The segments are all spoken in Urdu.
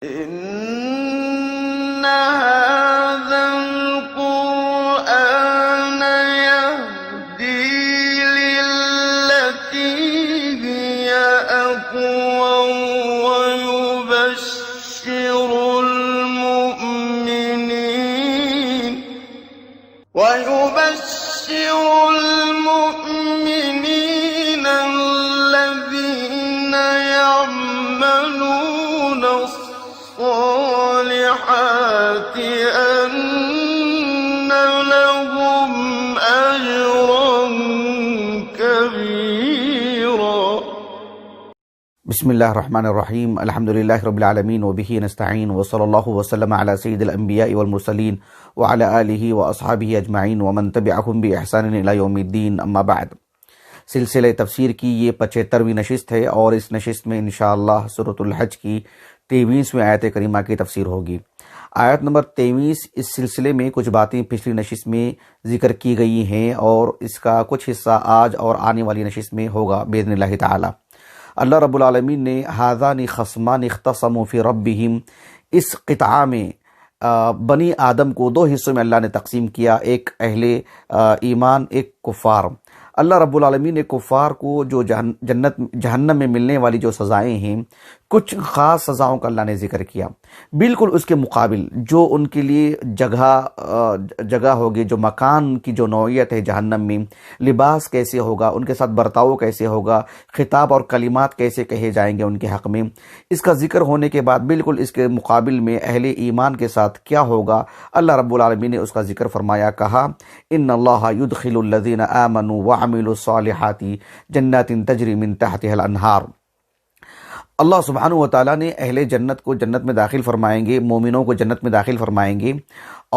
إن هذا القرآن يهدي للتي هي أقوم ويبشر المؤمنين الذين يعملون الصالحات أن لهم أجرا كبيرا. بسم اللہ الرحمن الرحیم، الحمدللہ رب العالمین وبہ نستعین وصلی اللہ وسلم علی سید الانبیاء والمرسلین وعلی آلہ واصحابہ اجمعین ومن تبعہم بإحسان الی یوم الدین، اما بعد۔ سلسلہ تفسیر کی یہ 75ویں نشست ہے اور اس نشست میں انشاءاللہ سورۃ الحج کی 23ویں آیت کریمہ کی تفسیر ہوگی۔ آیت نمبر 23 اس سلسلے میں کچھ باتیں پچھلی نشست میں ذکر کی گئی ہیں اور اس کا کچھ حصہ آج اور آنے والی نشست میں ہوگا باذن اللہ تعالی۔ اللہ رب العالمین نے ھذان خصمان اختصموا فی ربہم، اس قطعہ میں بنی آدم کو دو حصوں میں اللہ نے تقسیم کیا، ایک اہل ایمان، ایک کفار۔ اللہ رب العالمین نے کفار کو جو جہنم میں ملنے والی جو سزائیں ہیں، کچھ خاص سزاؤں کا اللہ نے ذکر کیا، بالکل اس کے مقابل جو ان کے لیے جگہ ہوگی، جو مکان کی جو نوعیت ہے جہنم میں، لباس کیسے ہوگا، ان کے ساتھ برتاؤ کیسے ہوگا، خطاب اور کلمات کیسے کہے جائیں گے ان کے حق میں، اس کا ذکر ہونے کے بعد بالکل اس کے مقابل میں اہل ایمان کے ساتھ کیا ہوگا اللہ رب العالمین نے اس کا ذکر فرمایا، کہا ان اللہ یدخل الذین آمنوا وعملوا الصالحات جنات تجری من تحتها الانہار۔ اللہ سبحانہ و تعالیٰ نے اہل جنت کو جنت میں داخل فرمائیں گے، مومنوں کو جنت میں داخل فرمائیں گے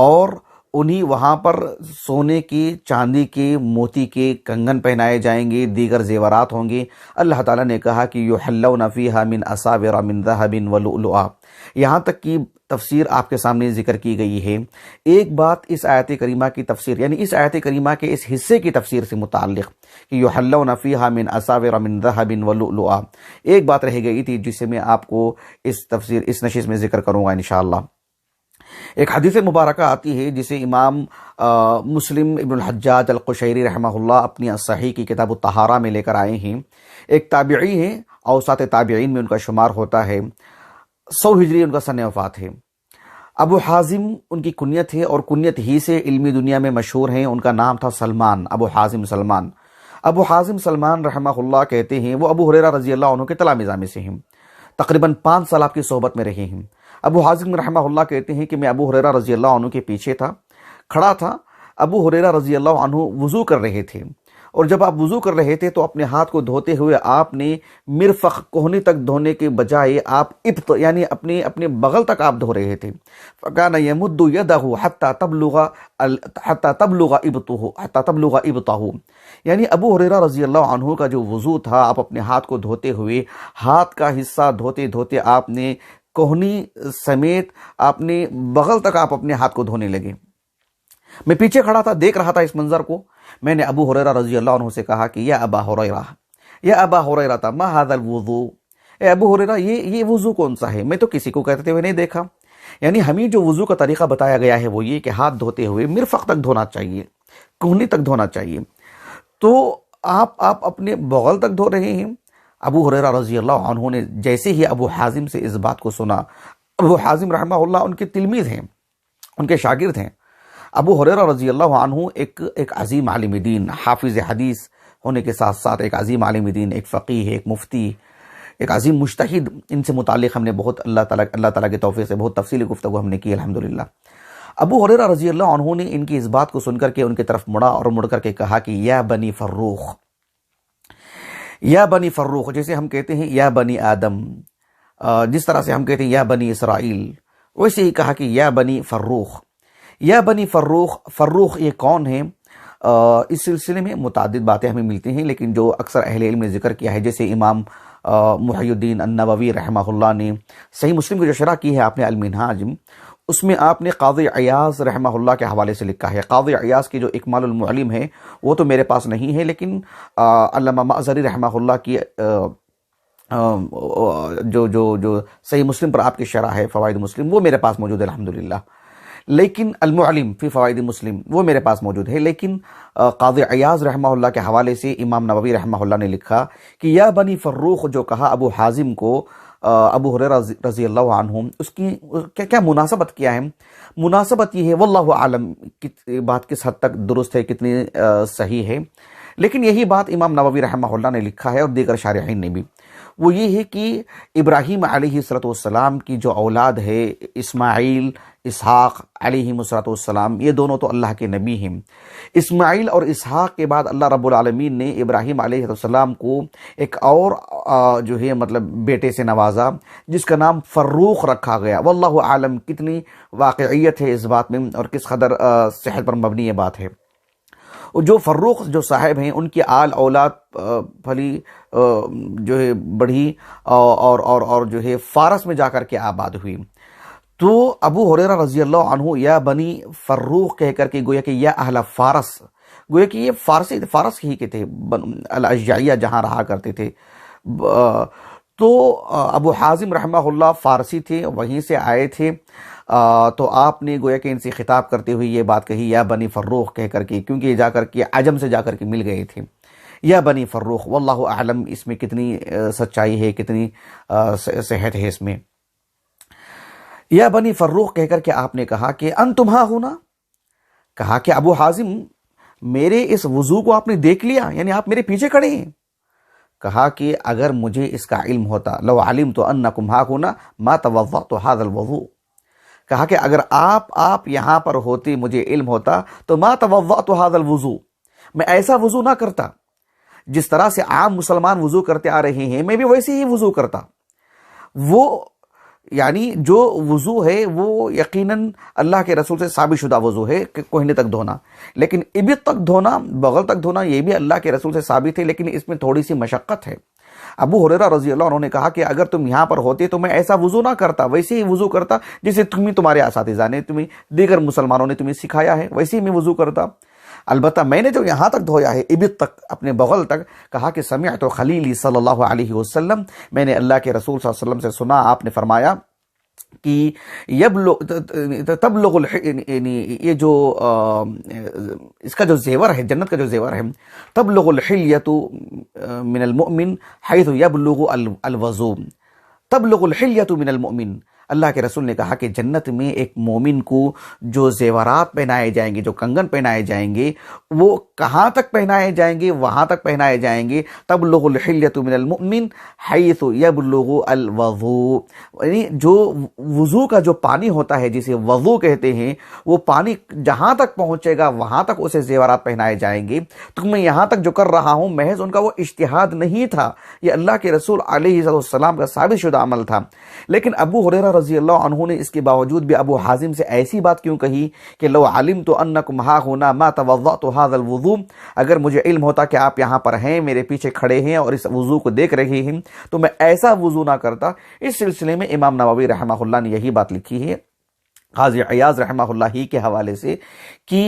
اور انہیں وہاں پر سونے کی، چاندی کے، موتی کے کنگن پہنائے جائیں گے، دیگر زیورات ہوں گے۔ اللہ تعالیٰ نے کہا کہ یحلون فیہا من اساور من ذہب ولؤلؤا، یہاں تک کی تفسیر آپ کے سامنے ذکر کی گئی ہے۔ ایک بات اس آیت کریمہ کی تفسیر، یعنی اس آیت کریمہ کے اس حصے کی تفسیر سے متعلق کہ یحلون فیہا من اساور من ذہب ولؤلؤا، ایک بات رہ گئی تھی جسے میں آپ کو اس نشست میں ذکر کروں گا انشاءاللہ۔ ایک حدیث مبارکہ آتی ہے جسے امام مسلم ابن الحجاج القشیری رحمہ اللہ اپنی الصحیح کی کتاب الطہارہ میں لے کر آئے ہیں۔ ایک تابعی ہیں، اوساط تابعین میں ان کا شمار ہوتا ہے، 100 ہجری ان کا سن وفات ہے۔ ابو حازم ان کی کنیت ہے اور کنیت ہی سے علمی دنیا میں مشہور ہیں، ان کا نام تھا سلمان، ابو حازم سلمان۔ ابو حازم سلمان رحمہ اللہ کہتے ہیں وہ ابو ہریرہ رضی اللہ عنہ کے تلامذہ میں سے ہیں، تقریباً 5 سال آپ کی صحبت میں رہے ہیں۔ ابو حازم رحمہ اللہ کہتے ہیں کہ میں ابو ہریرہ رضی اللہ عنہ کے پیچھے کھڑا تھا۔ ابو ہریرہ رضی اللہ عنہ وضو کر رہے تھے اور جب آپ وضو کر رہے تھے تو اپنے ہاتھ کو دھوتے ہوئے آپ نے مرفق، کوہنی تک دھونے کے بجائے آپ ابط یعنی اپنے بغل تک آپ دھو رہے تھے۔ فَكَانَ يَمُدُّ يَدَهُ حَتَّى تَبْلُغَ ابطہ، یعنی ابو ہریرہ رضی اللہ عنہ کا جو وضو تھا، آپ اپنے ہاتھ کو دھوتے ہوئے ہاتھ کا حصہ دھوتے دھوتے آپ نے کوہنی سمیت اپنے بغل تک آپ اپنے ہاتھ کو دھونے لگے۔ میں پیچھے کھڑا تھا، دیکھ رہا تھا اس منظر کو۔ میں نے ابو ہریرہ رضی اللہ عنہ سے کہا کہ یا ابا ہریرہ ما ھذا الوضوء، اے ابو ہریرہ یہ وضو کون سا ہے؟ میں تو کسی کو کہتے ہوئے نہیں دیکھا۔ یعنی ہمیں جو وضو کا طریقہ بتایا گیا ہے وہ یہ کہ ہاتھ دھوتے ہوئے مرفق تک دھونا چاہیے، کوہنی تک دھونا چاہیے، تو آپ اپنے بغل تک دھو رہے ہیں۔ ابو ہریرہ رضی اللہ عنہ نے جیسے ہی ابو حازم سے اس بات کو سنا، ابو حازم رحمہ اللہ ان کے تلمیذ ہیں، ان کے شاگرد ہیں۔ ابو ہریرہ رضی اللہ عنہ ایک عظیم عالم دین، حافظ حدیث ہونے کے ساتھ ساتھ ایک عظیم عالم دین، ایک فقیہ، ایک مفتی، ایک عظیم مجتہد۔ ان سے متعلق ہم نے بہت اللہ تعالیٰ کے توفیق سے بہت تفصیلی گفتگو ہم نے کی الحمدللہ۔ ابو ہریرہ رضی اللہ عنہ نے ان کی اس بات کو سن کر کے ان کی طرف مڑا اور مڑ کر کے کہا کہ یا بنی فروخ، یا بنی فروخ، جیسے ہم کہتے ہیں یا بنی آدم، جس طرح سے ہم کہتے ہیں یا بنی اسرائیل، ویسے ہی کہا کہ یا بنی فروخ۔ یا بنی فروخ یہ کون ہیں؟ اس سلسلے میں متعدد باتیں ہمیں ملتی ہیں، لیکن جو اکثر اہل علم نے ذکر کیا ہے، جیسے امام محی الدین النووی رحمہ اللہ نے صحیح مسلم کی جو شرح کی ہے آپ نے المنہاج، اس میں آپ نے قاضی عیاض رحمہ اللہ کے حوالے سے لکھا ہے۔ قاضی عیاض کی جو اکمال المعلم ہے وہ تو میرے پاس نہیں ہے، لیکن علامہ معذری رحمہ اللہ کی جو صحیح مسلم پر آپ کی شرح ہے فوائد مسلم، وہ میرے پاس موجود ہے الحمدللہ، لیکن المعلم فی فوائد مسلم وہ میرے پاس موجود ہے، لیکن قاضی عیاض رحمہ اللہ کے حوالے سے امام نووی رحمہ اللہ نے لکھا کہ یا بنی فروخ جو کہا ابو حازم کو ابو ہریرہ رضی اللہ عنہ، اس کی کیا مناسبت کیا ہے؟ مناسبت یہ ہے، واللہ عالم بات کس حد تک درست ہے، کتنی صحیح ہے، لیکن یہی بات امام نووی رحمہ اللہ نے لکھا ہے اور دیگر شارحین نے بھی، وہ یہ ہے کہ ابراہیم علیہ السلام کی جو اولاد ہے اسماعیل اسحاق علیہ السلام، یہ دونوں تو اللہ کے نبی ہیں۔ اسماعیل اور اسحاق کے بعد اللہ رب العالمین نے ابراہیم علیہ السلام کو ایک اور جو ہے مطلب بیٹے سے نوازا جس کا نام فروخ رکھا گیا۔ واللہ عالم کتنی واقعیت ہے اس بات میں اور کس قدر صحت پر مبنی یہ بات ہے۔ جو فروخ جو صاحب ہیں ان کی آل اولاد پھلی جو ہے بڑھی اور جو ہے فارس میں جا کر کے آباد ہوئی، تو ابو ہریرہ رضی اللہ عنہ یا بنی فروخ کہہ کر کے گویا کہ یا اہل فارس، گویا کہ یہ فارس ہی کے تھے، الاشجعیہ جہاں رہا کرتے تھے، تو ابو حازم رحمہ اللہ فارسی تھے، وہیں سے آئے تھے، تو آپ نے گویا کہ ان سے خطاب کرتے ہوئے یہ بات کہی یا بنی فروخ کہہ کر کے، کیونکہ یہ جا کر کے عجم سے جا کر کے مل گئے تھے، یا بنی فروخ۔ واللہ اعلم اس میں کتنی سچائی ہے، کتنی صحت ہے اس میں۔ یا بنی فروخ کہہ کر کے آپ نے کہا کہ انتم ہاں ہونا، کہا کہ ابو حازم میرے اس وضو کو آپ نے دیکھ لیا، یعنی آپ میرے پیچھے کھڑے ہیں؟ کہا کہ اگر مجھے اس کا علم ہوتا، لو علمت انکم ہاں ہونا ما توضأت هذا الوضوء، کہا کہ اگر آپ یہاں پر ہوتے، مجھے علم ہوتا تو ما توضأت هذا الوضوء، میں ایسا وضو نہ کرتا، جس طرح سے عام مسلمان وضو کرتے آ رہے ہیں میں بھی ویسے ہی وضو کرتا۔ وہ یعنی جو وضو ہے وہ یقیناً اللہ کے رسول سے ثابت شدہ وضو ہے کہ کوہنے تک دھونا، لیکن ابط تک دھونا، بغل تک دھونا، یہ بھی اللہ کے رسول سے ثابت ہے، لیکن اس میں تھوڑی سی مشقت ہے۔ ابو ہریرہ رضی اللہ عنہ نے کہا کہ اگر تم یہاں پر ہوتے تو میں ایسا وضو نہ کرتا، ویسے ہی وضو کرتا جسے تمہارے اساتذہ نے، دیگر مسلمانوں نے تمہیں سکھایا ہے، ویسے ہی میں وضو کرتا۔ البتہ میں نے جو یہاں تک دھویا ہے ابط تک، اپنے بغل تک، کہا کہ سمعت خلیلی صلی اللہ علیہ وسلم، میں نے اللہ کے رسول صلی اللہ علیہ وسلم سے سنا، آپ نے فرمایا کہ تبلغ یہ جو اس کا جو زیور ہے، جنت کا جو زیور ہے، تبلغ الحلیۃ من المؤمن حیث یبلغ الوضو، تبلغ الحلیۃ من المؤمن، اللہ کے رسول نے کہا کہ جنت میں ایک مومن کو جو زیورات پہنائے جائیں گے، جو کنگن پہنائے جائیں گے، وہ کہاں تک پہنائے جائیں گے؟ وہاں تک پہنائے جائیں گے تبلغ الحلیۃ من المؤمن حیث یبلغ الوضو، یعنی جو وضو کا جو پانی ہوتا ہے جسے وضو کہتے ہیں، وہ پانی جہاں تک پہنچے گا وہاں تک اسے زیورات پہنائے جائیں گے۔ تو میں یہاں تک جو کر رہا ہوں محض ان کا وہ اجتہاد نہیں تھا، یہ اللہ کے رسول علیہ السلام کا ثابت شدہ عمل تھا۔ لیکن ابو ہریرہ رضی اللہ عنہ نے اس کے باوجود بھی ابو حازم سے ایسی بات کیوں کہی کہ لو علمت انکم ہاں ہونا ما توضأت هذا الوضوء، اگر مجھے علم ہوتا کہ آپ یہاں پر ہیں، میرے پیچھے کھڑے ہیں اور اس وضو کو دیکھ رہے ہیں، تو میں ایسا وضو نہ کرتا۔ اس سلسلے میں امام نووی رحمہ اللہ نے یہی بات لکھی ہے قاضی عیاض رحمہ اللہ ہی کے حوالے سے کہ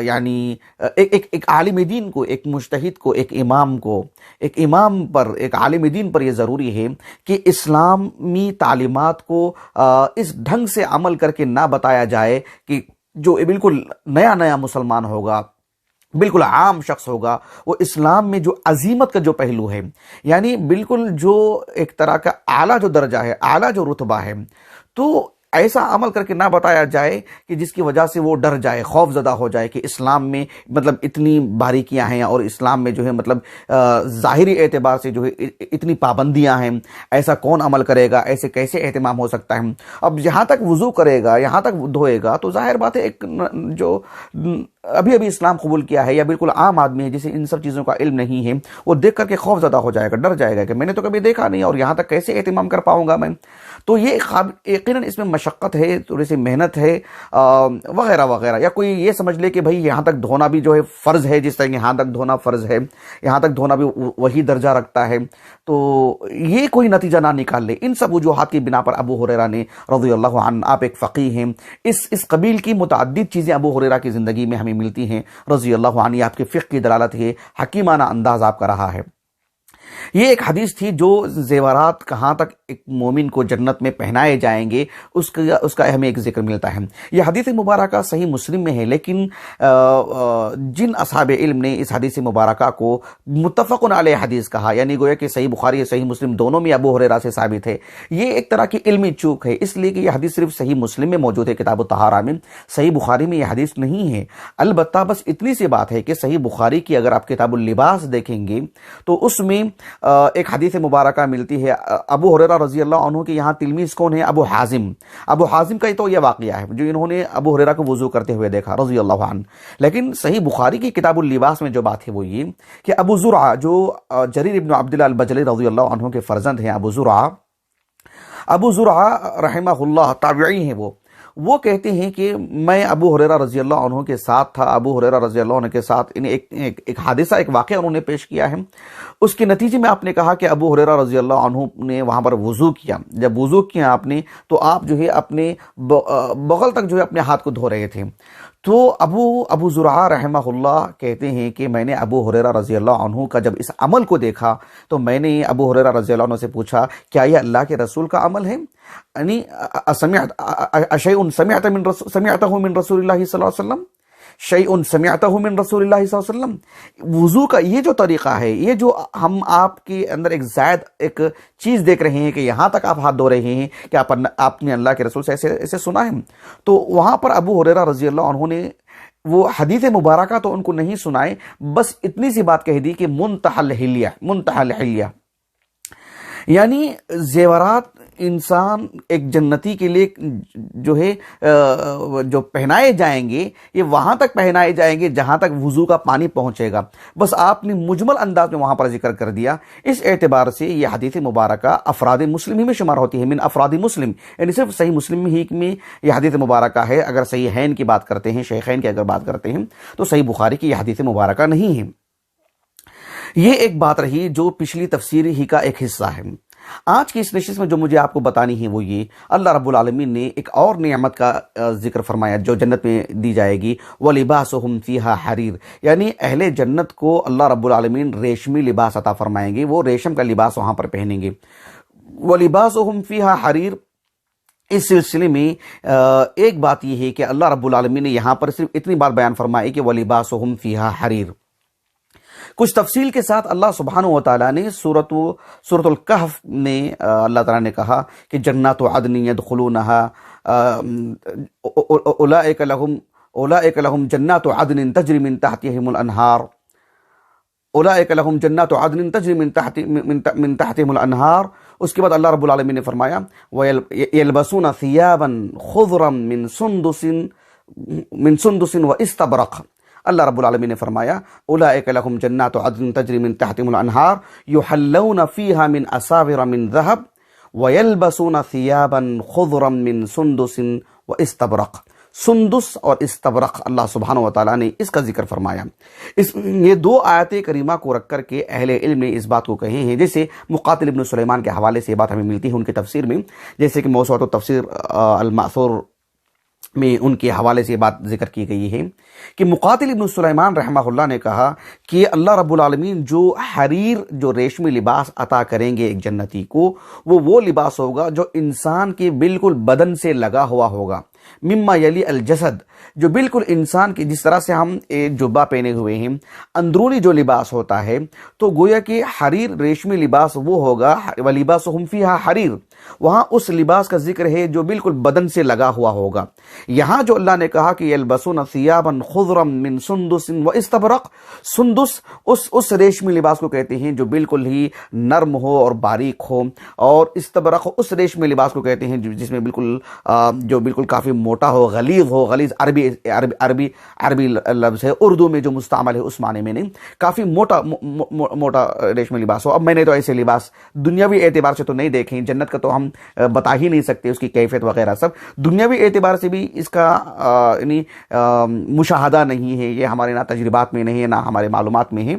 یعنی ایک عالم دین کو، ایک مجتہد کو، ایک امام کو، ایک امام پر، ایک عالم دین پر یہ ضروری ہے کہ اسلامی تعلیمات کو اس ڈھنگ سے عمل کر کے نہ بتایا جائے کہ جو بالکل نیا مسلمان ہوگا، بالکل عام شخص ہوگا، وہ اسلام میں جو عظیمت کا جو پہلو ہے، یعنی بالکل جو ایک طرح کا اعلیٰ جو درجہ ہے، اعلیٰ جو رتبہ ہے، تو ایسا عمل کر کے نہ بتایا جائے کہ جس کی وجہ سے وہ ڈر جائے، خوف زدہ ہو جائے کہ اسلام میں مطلب اتنی باریکیاں ہیں اور اسلام میں جو ہے مطلب ظاہری اعتبار سے جو ہے اتنی پابندیاں ہیں، ایسا کون عمل کرے گا، ایسے کیسے اہتمام ہو سکتا ہے۔ اب یہاں تک وضو کرے گا، یہاں تک دھوئے گا، تو ظاہر بات ہے ایک جو ابھی اسلام قبول کیا ہے یا بالکل عام آدمی ہے جسے ان سب چیزوں کا علم نہیں ہے، وہ دیکھ کر کے خوف زدہ ہو جائے گا، ڈر جائے گا کہ میں نے تو کبھی دیکھا نہیں اور یہاں تک کیسے اہتمام کر پاؤں گا میں۔ تو یہ یقیناً اس میں مشقت ہے، تھوڑی سی محنت ہے وغیرہ وغیرہ، یا کوئی یہ سمجھ لے کہ بھائی یہاں تک دھونا بھی جو ہے فرض ہے، جس طرح یہاں تک دھونا فرض ہے، یہاں تک دھونا بھی وہی درجہ رکھتا ہے، تو یہ کوئی نتیجہ نہ نکال لے۔ ان سب وجوہات کی بنا پر ابو ہریرہ نے رضی اللہ عنہ، آپ ایک فقیہ ہیں، اس قبیل کی متعدد چیزیں ابو ہریرہ کی زندگی میں ہمیں ملتی ہیں رضی اللہ عنہ، آپ کے فقہ کی دلالت ہے، حکیمانہ انداز آپ کا رہا ہے۔ یہ ایک حدیث تھی جو زیورات کہاں تک ایک مومن کو جنت میں پہنائے جائیں گے اس کا ہمیں ایک ذکر ملتا ہے۔ یہ حدیث مبارکہ صحیح مسلم میں ہے، لیکن جن اصحاب علم نے اس حدیث مبارکہ کو متفق علیہ حدیث کہا، یعنی گویا کہ صحیح بخاری یا صحیح مسلم دونوں میں ابو ہریرہ سے ثابت ہے، یہ ایک طرح کی علمی چوک ہے، اس لیے کہ یہ حدیث صرف صحیح مسلم میں موجود ہے کتاب الطہارہ میں، صحیح بخاری میں یہ حدیث نہیں ہے۔ البتہ بس اتنی سی بات ہے کہ صحیح بخاری کی اگر آپ کتاب اللباس دیکھیں گے تو اس میں ایک حدیث مبارکہ ملتی ہے ابو ہریرہ رضی اللہ عنہ کے یہاں تلمیذ کون ہے؟ ابو حازم کا تو یہ واقعہ ہے جو انہوں نے ابو ہریرہ کو وضو کرتے ہوئے دیکھا رضی اللہ عنہ۔ لیکن صحیح بخاری کی کتاب اللباس میں جو بات ہے وہ یہ کہ ابو زرعہ جو جریر ابن عبداللہ البجلی رضی اللہ عنہ کے فرزند ہیں، ابو زرعہ رحمہ اللہ تابعی ہیں، وہ کہتے ہیں کہ میں ابو ہریرہ رضی اللہ عنہ کے ساتھ تھا، ابو ہریرہ رضی اللہ عنہ کے ساتھ ایک حادثہ، ایک واقعہ انہوں نے پیش کیا ہے۔ اس کے نتیجے میں آپ نے کہا کہ ابو ہریرہ رضی اللہ عنہ نے وہاں پر وضو کیا، جب وضو کیا آپ نے تو آپ جو ہے اپنے بغل تک جو ہے اپنے ہاتھ کو دھو رہے تھے، تو ابو زرعہ رحمہ اللہ کہتے ہیں کہ میں نے ابو ہریرہ رضی اللہ عنہ کا جب اس عمل کو دیکھا تو میں نے ابو ہریرہ رضی اللہ عنہ سے پوچھا کیا یہ اللہ کے رسول کا عمل ہے؟ یعنی سمعتہ من رسول اللہ صلی اللہ علیہ وسلم، شیء سمعتہ من رسول اللہ صلی اللہ علیہ وسلم۔ وضو کا یہ جو طریقہ ہے، یہ جو ہم آپ کے اندر ایک زائد ایک چیز دیکھ رہے ہیں کہ یہاں تک آپ ہاتھ دھو رہے ہیں کہ آپ نے اللہ کے رسول سے ایسے سنا ہے، تو وہاں پر ابو ہریرہ رضی اللہ عنہ نے وہ حدیث مبارکہ تو ان کو نہیں سنائے، بس اتنی سی بات کہہ دی کہ منتہی الحلیہ، یعنی زیورات انسان ایک جنتی کے لیے جو ہے جو پہنائے جائیں گے یہ وہاں تک پہنائے جائیں گے جہاں تک وضو کا پانی پہنچے گا، بس آپ نے مجمل انداز میں وہاں پر ذکر کر دیا۔ اس اعتبار سے یہ حدیث مبارکہ افراد مسلم ہی میں شمار ہوتی ہے، من افراد مسلم، یعنی صرف صحیح مسلم ہی میں یہ حدیث مبارکہ ہے۔ اگر صحیحین کی بات کرتے ہیں، شیخین کی اگر بات کرتے ہیں تو صحیح بخاری کی یہ حدیث مبارکہ نہیں ہے۔ یہ ایک بات رہی جو پچھلی تفسیر ہی کا ایک حصہ ہے۔ آج کی اس نشست میں جو مجھے آپ کو بتانی ہے وہ یہ، اللہ رب العالمین نے ایک اور نعمت کا ذکر فرمایا جو جنت میں دی جائے گی، وَلِبَاسُهُمْ فِيهَا حَرِيرٌ، یعنی اہل جنت کو اللہ رب العالمین ریشمی لباس عطا فرمائیں گے، وہ ریشم کا لباس وہاں پر پہنیں گے۔ وَلِبَاسُهُمْ فِيهَا حَرِيرٌ، اس سلسلے میں ایک بات یہ ہے کہ اللہ رب العالمین نے یہاں پر صرف اتنی بار بیان فرمائی کہ وَلِبَاسُهُمْ فِيهَا حَرِيرٌ۔ کچھ تفصیل کے ساتھ اللہ سبحانہ و تعالیٰ نے سورۃ الکہف میں اللہ تعالیٰ نے کہا کہ جنات عدن يدخلونها اولئک لهم جنات عدن تجری من تحتهم الانہار، اولئک لهم جنات عدن تجری من تحتهم الانہار۔ اس کے بعد اللہ رب العالمین نے فرمایا یلبسون ثیابا خضرا من سندس واستبرق۔ اللہ رب العالمین نے فرمایا اولئک لهم جنات عدن تجری من تحتهم الانہار یحلون فیہا من اساور من ذہب ویلبسون ثیابا خضرا من سندس واستبرق۔ سندس اور استبرق اللہ سبحانہ و تعالیٰ نے اس کا ذکر فرمایا۔ یہ دو آیات کریمہ کو رکھ کر کے اہل علم نے اس بات کو کہے ہیں، جیسے مقاتل ابن سلیمان کے حوالے سے یہ بات ہمیں ملتی ہے ان کی تفسیر میں، جیسے کہ موسوعۃ التفسیر المأثور میں ان کے حوالے سے یہ بات ذکر کی گئی ہے کہ مقاتل ابن سلیمان رحمہ اللہ نے کہا کہ اللہ رب العالمین جو حریر جو ریشمی لباس عطا کریں گے ایک جنتی کو، وہ لباس ہوگا جو انسان کے بالکل بدن سے لگا ہوا ہوگا، مما یلی الجسد، جو بالکل انسان کی جس طرح سے ہم ایک جبہ پہنے ہوئے ہیں اندرونی جو لباس ہوتا ہے، تو گویا کہ حریر ریشمی لباس وہ ہوگا، وَلِبَاسُهُمْ فِيهَا حَرِيرٌ، وہاں اس لباس کا ذکر ہے جو بالکل بدن سے لگا ہوا ہوگا۔ یہاں جو اللہ نے کہا کہ یلبسون ثیابا خضرا من سندس واستبرق، سندس اس ریشمی لباس کو کہتے ہیں جو بالکل ہی نرم ہو اور باریک ہو، اور استبرق اس ریشمی لباس کو کہتے ہیں جس میں جو بالکل کافی موٹا ہو، غلیظ ہو، غلیظ عربی لفظ ہے، اردو میں جو مستعمل ہے اس معنی میں نہیں، کافی موٹا ریشمی لباس ہو۔ اب میں نے تو ایسے لباس دنیاوی اعتبار سے تو نہیں دیکھیں، جنت کا تو ہم بتا ہی نہیں سکتے اس کی کیفیت وغیرہ سب، دنیاوی اعتبار سے بھی اس کا مشاہدہ نہیں ہے، یہ ہمارے نہ تجربات میں نہیں ہے نہ ہمارے معلومات میں ہے۔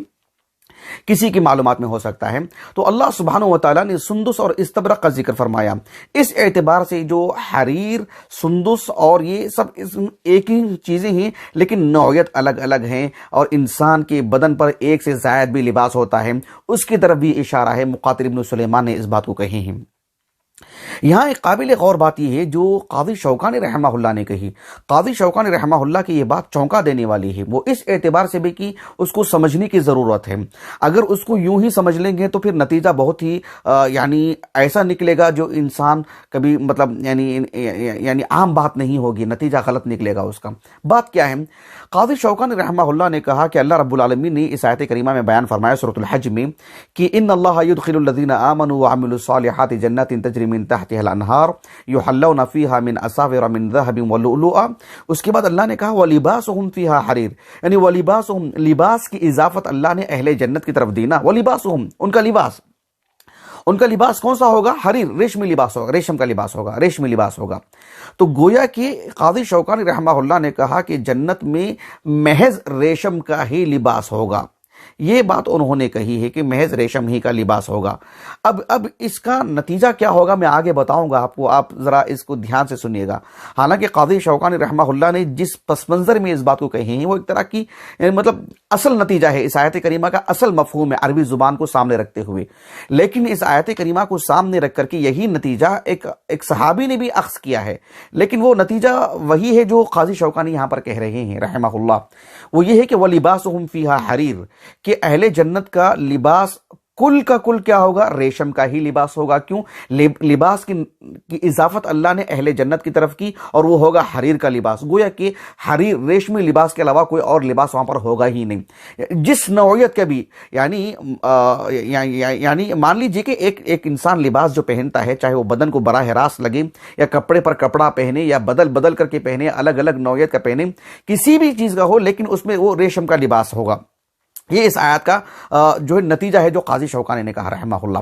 کسی کی معلومات میں ہو سکتا ہے۔ تو اللہ سبحانہ و تعالیٰ نے سندس اور استبرق کا ذکر فرمایا، اس اعتبار سے جو حریر، سندس اور یہ سب ایک ہی چیزیں ہیں لیکن نوعیت الگ الگ ہیں، اور انسان کے بدن پر ایک سے زائد بھی لباس ہوتا ہے، اس کی طرف بھی اشارہ ہے۔ مقاتل ابن سلیمان نے اس بات کو کہے ہیں۔ یہاں ایک قابل غور بات یہ ہے جو قاضی شوکانی رحمہ اللہ نے کہی۔ قاضی شوکانی رحمہ اللہ کی یہ بات چونکا دینے والی ہے، وہ اس اعتبار سے بھی کہ اس کو سمجھنے کی ضرورت ہے۔ اگر اس کو یوں ہی سمجھ لیں گے تو پھر نتیجہ بہت ہی یعنی ایسا نکلے گا جو انسان کبھی مطلب یعنی عام بات نہیں ہوگی، نتیجہ غلط نکلے گا اس کا۔ بات کیا ہے؟ قاضی شوکانی رحمہ اللہ نے کہا کہ اللہ رب العالمین نے اس آیت کریمہ میں بیان فرمایا سورۃ الحج میں کہ ان اللہ يدخل الذین آمنوا وعملوا الصالحات جنات تجری من تحتها الانہار یحلون فیہا من اساور من ذہب ولؤلؤا۔ اس کے بعد اللہ نے کہا ولباسہم فیہا حریر، یعنی ولباسہم، لباس کی اضافت اللہ نے اہل جنت کی طرف دینا۔ ولباسہم، ان کا لباس کون سا ہوگا؟ حریر، ریشمی لباس ہوگا، ریشم کا لباس ہوگا، ریشمی لباس ہوگا۔ تو گویا کہ قاضی شوکانی رحمہ اللہ نے کہا کہ جنت میں محض ریشم کا ہی لباس ہوگا۔ یہ بات انہوں نے کہی ہے کہ محض ریشم ہی کا لباس ہوگا۔ اب اس کا نتیجہ کیا ہوگا میں آگے بتاؤں گا آپ کو، آپ ذرا اس کو دھیان سے سنیے گا۔ حالانکہ قاضی شوکانی رحمہ اللہ نے جس پس منظر میں اس بات کو کہے ہیں وہ ایک طرح کی مطلب اصل نتیجہ ہے، اس آیت کریمہ کا اصل مفہوم ہے عربی زبان کو سامنے رکھتے ہوئے، لیکن اس آیت کریمہ کو سامنے رکھ کر کے یہی نتیجہ ایک صحابی نے بھی اخذ کیا ہے، لیکن وہ نتیجہ وہی ہے جو قاضی شوکانی یہاں پر کہہ رہے ہیں رحمہ اللہ۔ وہ یہ ہے کہ وَلِبَاسُهُمْ فِيهَا حَرِيرٌ، کہ اہل جنت کا لباس کل کا کل کیا ہوگا؟ ریشم کا ہی لباس ہوگا۔ کیوں؟ لباس کی اضافت اللہ نے اہل جنت کی طرف کی، اور وہ ہوگا حریر کا لباس۔ گویا کہ حریر، ریشمی لباس کے علاوہ کوئی اور لباس وہاں پر ہوگا ہی نہیں، جس نوعیت کا بھی۔ یعنی مان لیجئے کہ ایک انسان لباس جو پہنتا ہے، چاہے وہ بدن کو براہ راست لگے یا کپڑے پر کپڑا پہنے یا بدل کر کے پہنے، الگ الگ نوعیت کا پہنے، کسی بھی چیز کا ہو، لیکن اس میں وہ ریشم کا لباس ہوگا۔ یہ اس آیت کا جو نتیجہ ہے جو قاضی شوکانی نے کہا رحمہ اللہ۔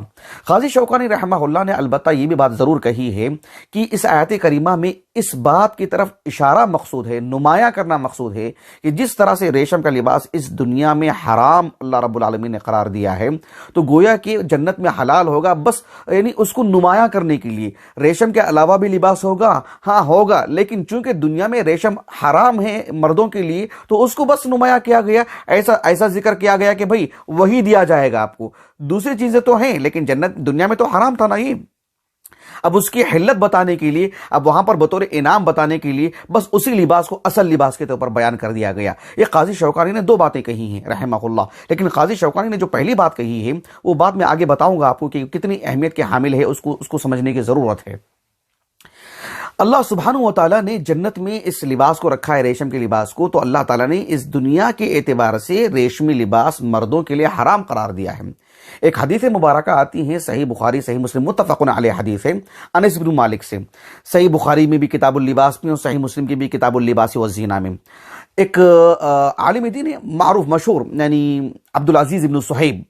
قاضی شوکانی رحمہ اللہ نے البتہ یہ بھی بات ضرور کہی ہے کہ اس آیت کریمہ میں اس بات کی طرف اشارہ مقصود ہے، نمایاں کرنا مقصود ہے کہ جس طرح سے ریشم کا لباس اس دنیا میں حرام اللہ رب العالمین نے قرار دیا ہے، تو گویا کہ جنت میں حلال ہوگا، بس یعنی اس کو نمایاں کرنے کے لیے ریشم کے علاوہ بھی لباس ہوگا، ہاں ہوگا، لیکن چونکہ دنیا میں ریشم حرام ہے مردوں کے لیے تو اس کو بس نمایاں کیا گیا، ایسا ذکر کیا گیا کہ بھئی وہی دیا جائے گا آپ کو، دوسری چیزیں تو ہیں لیکن جنت دنیا میں تو حرام تھا نا یہ۔ اب اس کی حلت بتانے کے لیے، اب وہاں پر بطور انعام بتانے کے لیے بس اسی لباس کو اصل لباس کے طور پر بیان کر دیا گیا۔ یہ قاضی شوکانی نے دو باتیں کہی ہیں رحمہ اللہ، لیکن قاضی شوکانی نے جو پہلی بات کہی ہے وہ بات میں آگے بتاؤں گا آپ کو کہ کتنی اہمیت کے حامل ہے، اس کو سمجھنے کی ضرورت ہے۔ اللہ سبحانہ و تعالیٰ نے جنت میں اس لباس کو رکھا ہے، ریشم کے لباس کو، تو اللہ تعالیٰ نے اس دنیا کے اعتبار سے ریشمی لباس مردوں کے لیے حرام قرار دیا ہے۔ ایک حدیث مبارکہ آتی ہے، صحیح بخاری صحیح مسلم متفق علیہ حدیث ہے، انس بن مالک سے، صحیح بخاری میں بھی کتاب اللباس میں اور صحیح مسلم کی بھی کتاب اللباس والزینہ میں۔ ایک عالم دین ہے معروف مشہور، یعنی عبدالعزیز بن صہیب،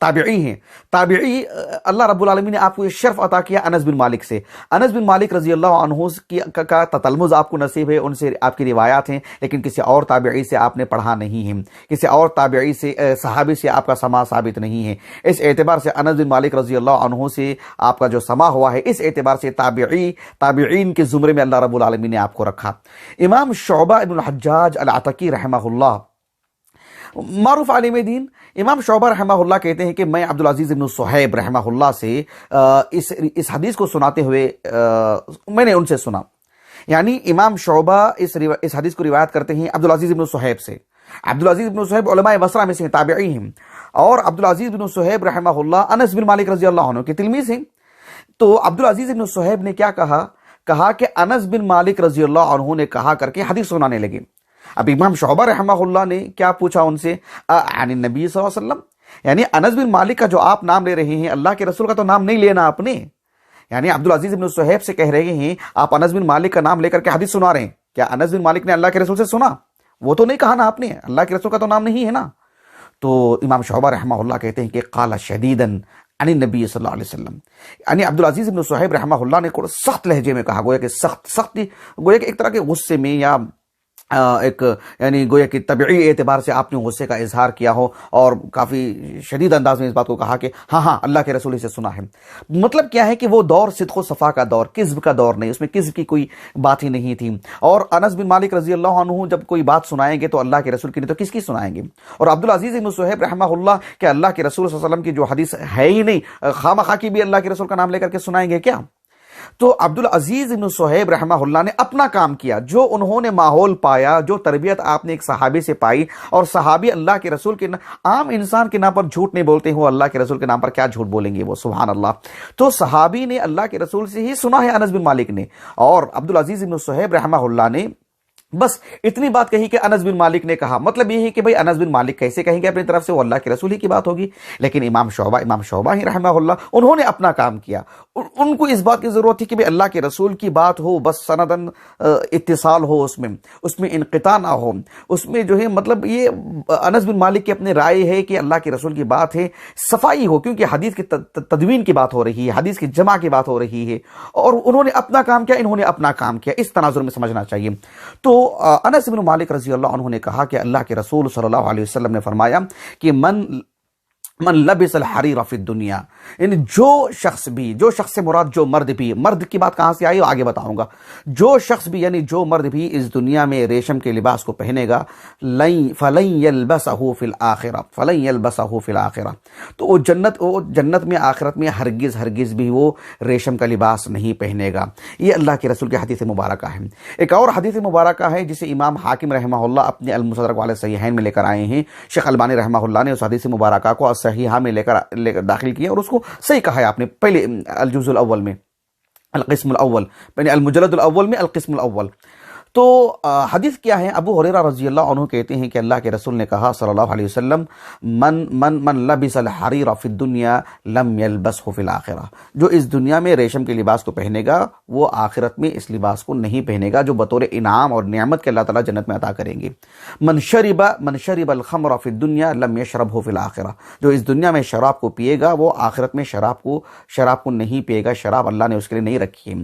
تابعی ہیں، تابعی اللہ رب العالمین نے آپ کو یہ شرف عطا کیا انس بن مالک سے۔ انس بن مالک رضی اللہ عنہ کا تتلمذ آپ کو نصیب ہے، ان سے آپ کی روایات ہیں، لیکن کسی اور تابعی سے آپ نے پڑھا نہیں ہے، کسی اور تابعی سے صحابی سے آپ کا سماع ثابت نہیں ہے۔ اس اعتبار سے انس بن مالک رضی اللہ عنہ سے آپ کا جو سماع ہوا ہے، اس اعتبار سے تابعین کے زمرے میں اللہ رب العالمین نے آپ کو رکھا۔ امام شعبہ ابن الحجاج العتکی رحمہ اللہ، معروف عالم دین، امام شعبہ رحمہ اللہ کہتے ہیں کہ میں عبدالعزیز بن صہیب رحمہ اللہ سے اس حدیث کو سناتے ہوئے میں نے ان سے سنا، یعنی امام شعبہ اس حدیث کو روایت کرتے ہیں عبدالعزیز بن صہیب سے۔ عبدالعزیز بن صہیب علماء بصرہ میں سے تابعی ہیں، اور عبدالعزیز بن صہیب رحمہ اللہ انس بن مالک رضی اللہ عنہ کے تلمیذ ہیں۔ تو عبدالعزیز بن صہیب نے کیا کہا کہ انس بن مالک رضی اللہ عنہ نے کہا کر کے حدیث سنانے لگے۔ اب امام شعبہ رحمہ اللہ نے کیا پوچھا ان سے؟ عن النبی صلی اللہ علیہ وسلم، یعنی انس بن مالک کا جو آپ نام لے رہے ہیں، اللہ کے رسول کا تو نام نہیں لینا آپ نے، یعنی عبدالعزیز بن صہیب سے کہہ رہے ہیں آپ انس بن مالک کا نام لے کر کے حدیث سنا رہے ہیں، کیا انس بن مالک نے اللہ کے رسول سے سنا؟ وہ تو نہیں کہا نا آپ نے، اللہ کے رسول کا تو نام نہیں ہے نا۔ تو امام شعبہ رحمہ اللہ کہتے ہیں کہ قال شدیداً عن النبی صلی اللہ علیہ وسلم، یعنی عبدالعزیز بن صہیب رحمہ اللہ نے سخت لہجے میں کہا، گویا کہ سخت گویا کہ ایک طرح کے غصے میں یا ایک یعنی گویا کہ طبعی اعتبار سے آپ نے غصے کا اظہار کیا ہو اور کافی شدید انداز میں اس بات کو کہا کہ ہاں اللہ کے رسول سے سنا ہے۔ مطلب کیا ہے کہ وہ دور صدق و صفا کا دور، کذب کا دور نہیں، اس میں کذب کی کوئی بات ہی نہیں تھی۔ اور انس بن مالک رضی اللہ عنہ جب کوئی بات سنائیں گے تو اللہ کے رسول کی نہیں تو کس کی سنائیں گے؟ اور عبدالعزیز بن صہیب رحمہ اللہ کہ اللہ کے رسول صلی اللہ علیہ وسلم کی جو حدیث ہے ہی نہیں، خواہ کی بھی اللہ کے رسول کا نام لے کر کے سنائیں گے کیا؟ تو عبدالعزیز بن صہیب رحمہ اللہ نے اپنا کام کیا، جو انہوں نے ماحول پایا، جو تربیت آپ نے ایک صحابی سے پائی، اور صحابی اللہ کے رسول کے عام انسان کے نام پر جھوٹ نہیں بولتے ہو، اللہ کے رسول کے نام پر کیا جھوٹ بولیں گے وہ، سبحان اللہ۔ تو صحابی نے اللہ کے رسول سے ہی سنا ہے، انس بن مالک نے، اور عبدالعزیز بن صہیب رحمہ اللہ نے بس اتنی بات کہی کہ انس بن مالک نے کہا۔ مطلب یہ ہے کہ بھئی انس بن مالک کیسے کہیں گے اپنی طرف سے، وہ اللہ کے رسول ہی کی بات ہوگی۔ لیکن امام شعبہ ہی رحمہ اللہ، انہوں نے اپنا کام کیا۔ ان کو اس بات کی ضرورت تھی کہ بھئی اللہ کے رسول کی بات ہو، بس سندن اتصال ہو، اس میں انقطاع نہ ہو، اس میں جو ہے مطلب یہ انس بن مالک کی اپنے رائے ہے کہ اللہ کے رسول کی بات ہے، صفائی ہو، کیونکہ حدیث کی تدوین کی بات ہو رہی ہے، حدیث کی جمع کی بات ہو رہی ہے، اور انہوں نے اپنا کام کیا، انہوں نے اپنا کام کیا، اس تناظر میں سمجھنا چاہیے۔ تو انس بن مالک رضی اللہ عنہ نے کہا کہ اللہ کے رسول صلی اللہ علیہ وسلم نے فرمایا کہ من لبس الحریر فی الدنیا، یعنی جو شخص سے مراد جو مرد بھی، مرد کی بات کہاں سے آئی آگے بتاؤں گا، جو شخص بھی یعنی جو مرد بھی اس دنیا میں ریشم کے لباس کو پہنے گا، فلن یلبسہ فی الآخرہ، تو وہ جنت میں آخرت میں ہرگز بھی وہ ریشم کا لباس نہیں پہنے گا۔ یہ اللہ کے رسول کی حدیث مبارکہ ہے۔ ایک اور حدیث مبارکہ ہے جسے امام حاکم رحمہ اللہ اپنے المستدرک والے صحیحین میں لے کر آئے ہیں۔ شیخ البانی رحمہ اللہ نے اس حدیث مبارکہ کو صحیحہ میں لے کر داخل کیا، اور اس کو صحیح کہا ہے آپ نے پہلے الجزء الاول میں، القسم الاول، یعنی المجلد الاول میں القسم الاول۔ تو حدیث کیا ہے؟ ابو ہریرہ رضی اللہ عنہ کہتے ہیں کہ اللہ کے رسول نے کہا صلی اللہ علیہ وسلم، من لبس الحریر فی الدنیا لم یلبسہ فی الآخرہ، جو اس دنیا میں ریشم کے لباس کو پہنے گا وہ آخرت میں اس لباس کو نہیں پہنے گا جو بطور انعام اور نعمت کے اللہ تعالیٰ جنت میں عطا کریں گے۔ من شرب الخمر فی الدنیا لم یشربہ فی الآخرہ، جو اس دنیا میں شراب کو پیے گا وہ آخرت میں شراب کو نہیں پیے گا، شراب اللہ نے اس کے لیے نہیں رکھی ہے۔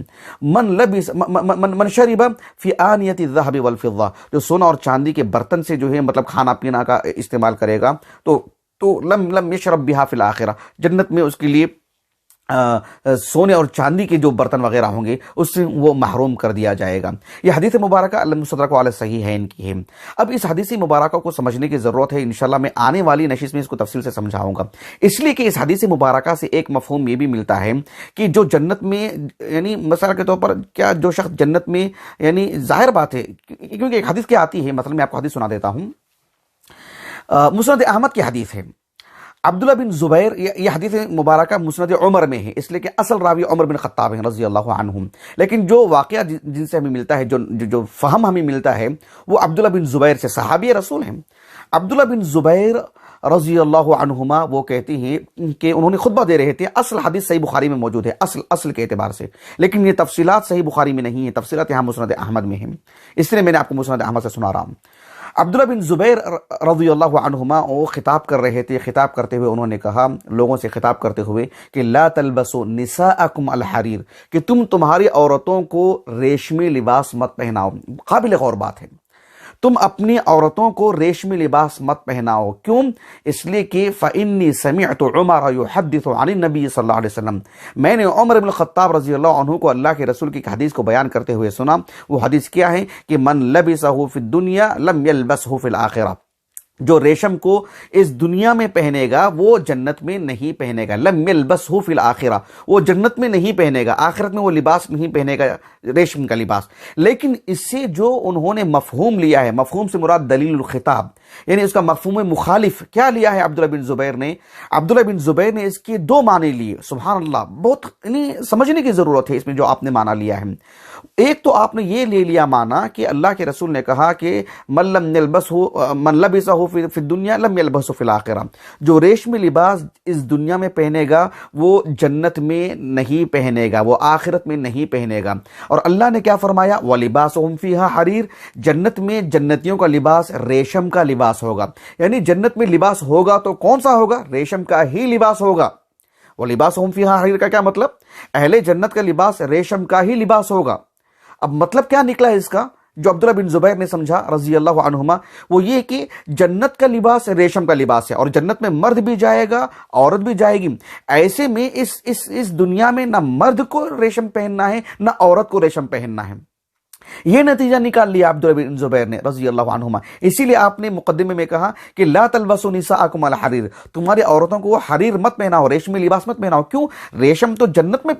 من شرب فی آنیت الذهب والفضہ، جو سونا اور چاندی کے برتن سے جو ہے مطلب کھانا پینا کا استعمال کرے گا تو لم یشرب بہا فی الآخرہ، جنت میں اس کے لیے سونے اور چاندی کے جو برتن وغیرہ ہوں گے اس سے وہ محروم کر دیا جائے گا۔ یہ حدیث مبارکہ المستدرک علی الصحیحین کی ہے۔ اب اس حدیث مبارکہ کو سمجھنے کی ضرورت ہے، انشاءاللہ میں آنے والی نشست میں اس کو تفصیل سے سمجھاؤں گا، اس لیے کہ اس حدیث مبارکہ سے ایک مفہوم یہ بھی ملتا ہے کہ جو جنت میں یعنی مثال کے طور پر کیا جو شخص جنت میں یعنی ظاہر بات ہے کیونکہ ایک حدیث کیا آتی ہے، مثلا میں آپ کو حدیث سنا دیتا ہوں، مسند احمد کی حدیث ہے۔ عبداللہ بن زبیر، یہ حدیث مبارکہ مسند عمر میں ہے، اس لیے کہ اصل راوی عمر بن خطاب ہیں رضی اللہ عنہم، لیکن جو واقعہ جن سے ہمیں ملتا ہے، جو فہم ہمیں ملتا ہے وہ عبداللہ بن زبیر سے، صحابی رسول ہیں۔ عبداللہ بن زبیر رضی اللہ عنہما وہ کہتے ہیں کہ انہوں نے خطبہ دے رہے تھے، اصل حدیث صحیح بخاری میں موجود ہے، اصل کے اعتبار سے، لیکن یہ تفصیلات صحیح بخاری میں نہیں ہیں، تفصیلات یہاں مسند احمد میں ہیں، اس لیے میں نے آپ کو مسند احمد سے سنا رہا ہوں۔ عبداللہ بن زبیر رضی اللہ عنہما وہ خطاب کر رہے تھے، خطاب کرتے ہوئے انہوں نے کہا، لوگوں سے خطاب کرتے ہوئے کہ لا تلبسوا نساءکم الحریر، کہ تمہاری عورتوں کو ریشمی لباس مت پہناؤ۔ قابل غور بات ہے، تم اپنی عورتوں کو ریشمی لباس مت پہناؤ، کیوں؟ اس لیے کہ فإنی سمعت عمر یحدث عن النبی صلی اللہ علیہ وسلم، میں نے عمر بن الخطاب رضی اللہ عنہ کو اللہ کے رسول کی حدیث کو بیان کرتے ہوئے سنا۔ وہ حدیث کیا ہے کہ من لبسہ فی الدنیا لم یلبسہ فی الآخرہ، جو ریشم کو اس دنیا میں پہنے گا وہ جنت میں نہیں پہنے گا، لم یلبسہ فی الآخرہ، وہ جنت میں نہیں پہنے گا، آخرت میں وہ لباس نہیں پہنے گا ریشم کا لباس۔ لیکن اس سے جو انہوں نے مفہوم لیا ہے، مفہوم سے مراد دلیل الخطاب، یعنی اس کا مفہوم مخالف کیا لیا ہے عبداللہ بن زبیر نے؟ عبداللہ بن زبیر نے اس کے دو معنی لیے، سبحان اللہ، بہت یعنی سمجھنے کی ضرورت ہے اس میں جو آپ نے معنی لیا ہے۔ ایک تو آپ نے یہ لے لیا معنی کہ اللہ کے رسول نے کہا کہ من لبسہ فی الدنیا لم یلبسہ فی الآخرہ، جو ریشمی لباس اس دنیا میں پہنے گا وہ جنت میں نہیں پہنے گا، وہ آخرت میں نہیں پہنے گا۔ اور اللہ نے کیا فرمایا؟ وَلِبَاسُهُمْ فِيهَا حَرِيرٌ، جنت میں جنتیوں کا لباس ریشم کا لباس ہوگا، یعنی جنت میں لباس ہوگا تو کون سا ہوگا؟ ریشم کا ہی لباس ہوگا۔ وَلِبَاسُهُمْ فِيهَا حَرِيرٌ کا کیا مطلب؟ اہل جنت کا لباس ریشم کا ہی لباس ہوگا۔ اب مطلب کیا نکلا ہے اس کا؟ جو عبداللہ بن زبیر نے سمجھا رضی اللہ عنہما وہ یہ کہ جنت کا لباس ریشم کا لباس ہے، اور جنت میں مرد بھی جائے گا عورت بھی جائے گی۔ ایسے میں اس دنیا میں نہ مرد کو ریشم پہننا ہے نہ عورت کو ریشم پہننا ہے۔ یہ نتیجہ نکال لیا عبداللہ بن زبیر نے رضی اللہ عنہما۔ اسی لیے آپ نے مقدمے میں کہا کہ لا تلبسوا نساءکم الحریر، تمہاری عورتوں کو حریر مت پہناؤ، ریشمی لباس مت پہناؤ۔ کیوں؟ ریشم تو جنت میں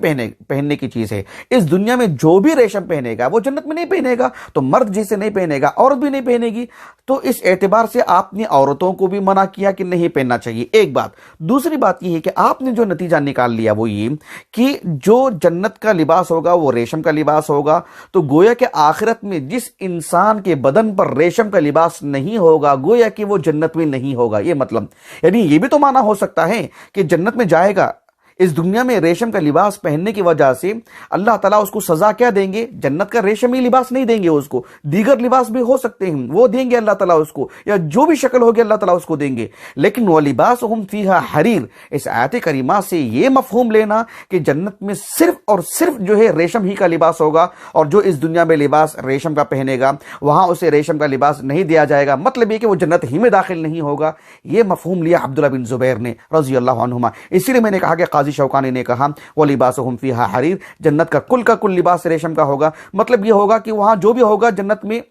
پہننے کی چیز ہے۔ اس دنیا میں جو بھی ریشم پہنے گا وہ جنت میں نہیں پہنے گا، تو مرد جسے نہیں پہنے گا عورت بھی نہیں پہنے گی۔ تو اس اعتبار سے آپ نے عورتوں کو بھی منع کیا کہ نہیں پہننا چاہیے، ایک بات۔ دوسری بات یہ ہے کہ آپ نے جو نتیجہ نکال لیا وہ یہ کہ جو جنت کا لباس ہوگا وہ ریشم کا لباس ہوگا، تو گویا کہ آخرت میں جس انسان کے بدن پر ریشم کا لباس نہیں ہوگا گویا کہ وہ جنت میں نہیں ہوگا۔ یہ مطلب یعنی یہ بھی تو معنی ہو سکتا ہے کہ جنت میں جائے گا، اس دنیا میں ریشم کا لباس پہننے کی وجہ سے اللہ تعالیٰ اس کو سزا کیا دیں گے؟ جنت کا ریشمی لباس نہیں دیں گے اس کو، دیگر لباس بھی ہو سکتے ہیں وہ دیں گے اللہ تعالیٰ اس کو، یا جو بھی شکل ہوگی اللہ تعالیٰ اس کو دیں گے، لیکن وَلِبَاسُهُمْ فِيهَا حریر۔ اس آیت کریمہ سے یہ مفہوم لینا کہ جنت میں صرف اور صرف جو ہے ریشم ہی کا لباس ہوگا، اور جو اس دنیا میں لباس ریشم کا پہنے گا وہاں اسے ریشم کا لباس نہیں دیا جائے گا، مطلب یہ کہ وہ جنت ہی میں داخل نہیں ہوگا۔ یہ مفہوم لیا عبداللہ بن زبیر نے رضی اللہ عنہما۔ اسی لیے میں نے کہا کہ قاضی شوکانی نے کہا وَلِبَاسُهُمْ فِيهَا حَرِيرٌ، جنت کا کل لباس ریشم کا ہوگا۔ مطلب یہ ہوگا کہ وہاں جو بھی ہوگا جنت میں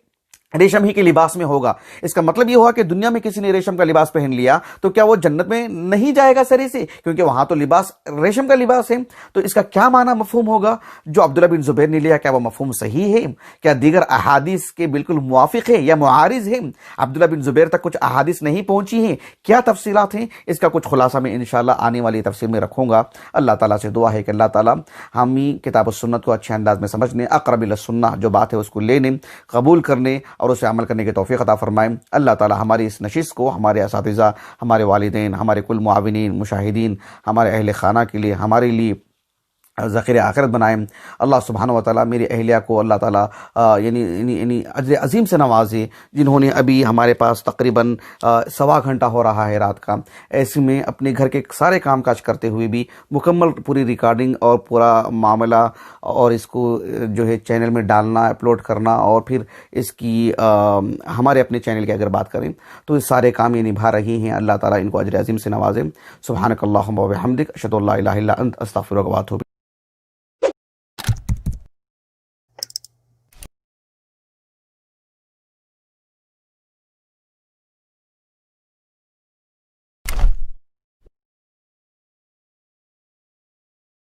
ریشم ہی کے لباس میں ہوگا۔ اس کا مطلب یہ ہوا کہ دنیا میں کسی نے ریشم کا لباس پہن لیا تو کیا وہ جنت میں نہیں جائے گا سرے سے، کیونکہ وہاں تو لباس ریشم کا لباس ہے۔ تو اس کا کیا معنی مفہوم ہوگا جو عبداللہ بن زبیر نے لیا؟ کیا وہ مفہوم صحیح ہے؟ کیا دیگر احادیث کے بالکل موافق ہے یا معارض ہے؟ عبداللہ بن زبیر تک کچھ احادیث نہیں پہنچی ہیں، کیا تفصیلات ہیں؟ اس کا کچھ خلاصہ میں انشاءاللہ آنے والی تفسیر میں رکھوں گا۔ اللہ تعالیٰ سے دعا ہے کہ اللہ تعالیٰ ہمیں کتاب و سنت کو اچھے انداز میں سمجھنے، اقرب الی السنہ جو بات ہے اس کو لینے، قبول کرنے اور اسے عمل کرنے کے توفیق عطا فرمائیں۔ اللہ تعالی ہماری اس نشست کو ہمارے اساتذہ، ہمارے والدین، ہمارے کل معاونین، مشاہدین، ہمارے اہل خانہ کے لیے، ہمارے لیے ذخیر آخرت بنائیں۔ اللہ سبحانہ و تعالیٰ میری اہلیہ کو اللہ تعالیٰ یعنی اجر عظیم سے نوازے، جنہوں نے ابھی ہمارے پاس تقریباً 1.25 گھنٹہ ہو رہا ہے رات کا، ایسے میں اپنے گھر کے سارے کام کاج کرتے ہوئے بھی مکمل پوری ریکارڈنگ اور پورا معاملہ اور اس کو جو ہے چینل میں ڈالنا، اپلوڈ کرنا، اور پھر اس کی ہمارے اپنے چینل کی اگر بات کریں تو یہ سارے کام یہ نبھا رہی ہیں۔ اللہ تعالیٰ ان کو اجر عظیم سے نوازے۔ سبحانک اللہم و بحمدک، اشہد ان لا الہ الا انت، استغفرک و اتوب